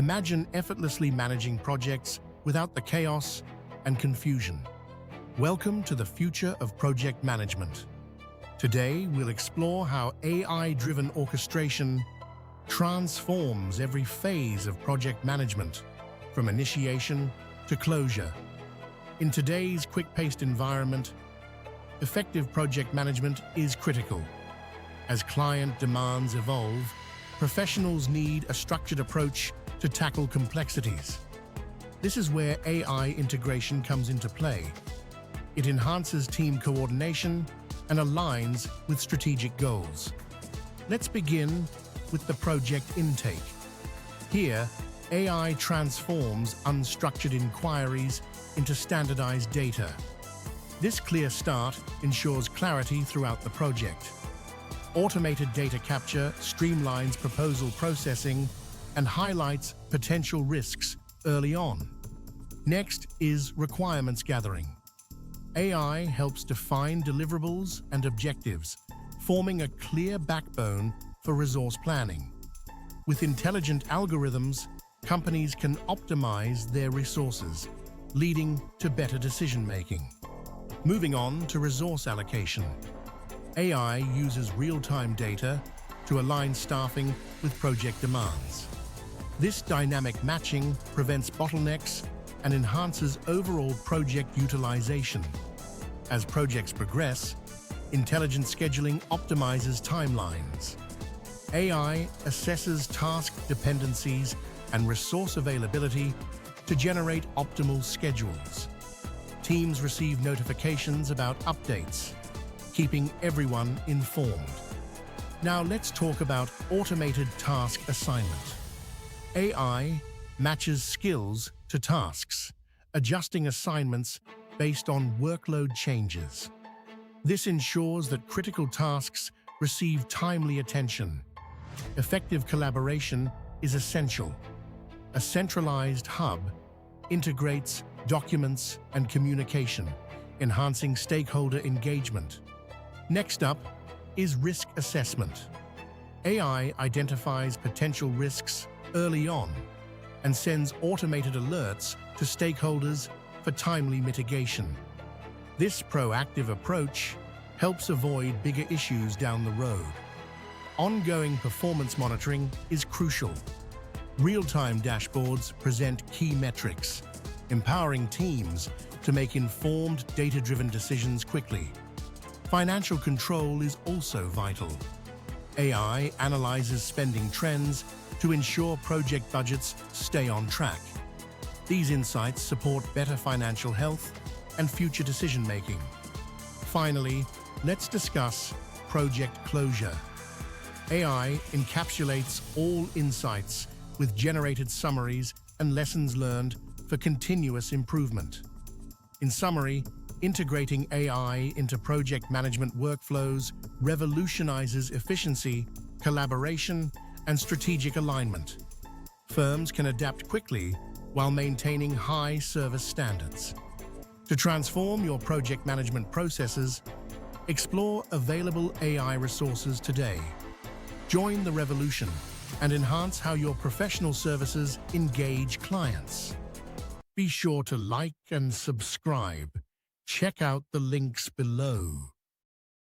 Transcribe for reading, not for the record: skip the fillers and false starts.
Imagine effortlessly managing projects without the chaos and confusion. Welcome to the future of project management. Today, we'll explore how AI-driven orchestration transforms every phase of project management, from initiation to closure. In today's quick-paced environment, effective project management is critical. As client demands evolve, professionals need a structured approach to tackle complexities. This is where AI integration comes into play. It enhances team coordination and aligns with strategic goals. Let's begin with the project intake. Here, AI transforms unstructured inquiries into standardized data. This clear start ensures clarity throughout the project. Automated data capture streamlines proposal processing and highlights potential risks early on. Next is requirements gathering. AI helps define deliverables and objectives, forming a clear backbone for resource planning. With intelligent algorithms, companies can optimize their resources, leading to better decision-making. Moving on to resource allocation. AI uses real-time data to align staffing with project demands. This dynamic matching prevents bottlenecks and enhances overall project utilization. As projects progress, intelligent scheduling optimizes timelines. AI assesses task dependencies and resource availability to generate optimal schedules. Teams receive notifications about updates, keeping everyone informed. Now let's talk about automated task assignment. AI matches skills to tasks, adjusting assignments based on workload changes. This ensures that critical tasks receive timely attention. Effective collaboration is essential. A centralized hub integrates documents and communication, enhancing stakeholder engagement. Next up is risk assessment. AI identifies potential risks early on and sends automated alerts to stakeholders for timely mitigation. This proactive approach helps avoid bigger issues down the road. Ongoing performance monitoring is crucial. Real-time dashboards present key metrics, empowering teams to make informed, data-driven decisions quickly. Financial control is also vital. AI analyzes spending trends to ensure project budgets stay on track. These insights support better financial health and future decision-making. Finally, let's discuss project closure. AI encapsulates all insights with generated summaries and lessons learned for continuous improvement. In summary, integrating AI into project management workflows revolutionizes efficiency, collaboration, and strategic alignment. Firms can adapt quickly while maintaining high service standards. To transform your project management processes, explore available AI resources today. Join the revolution and enhance how your professional services engage clients. Be sure to like and subscribe. Check out the links below.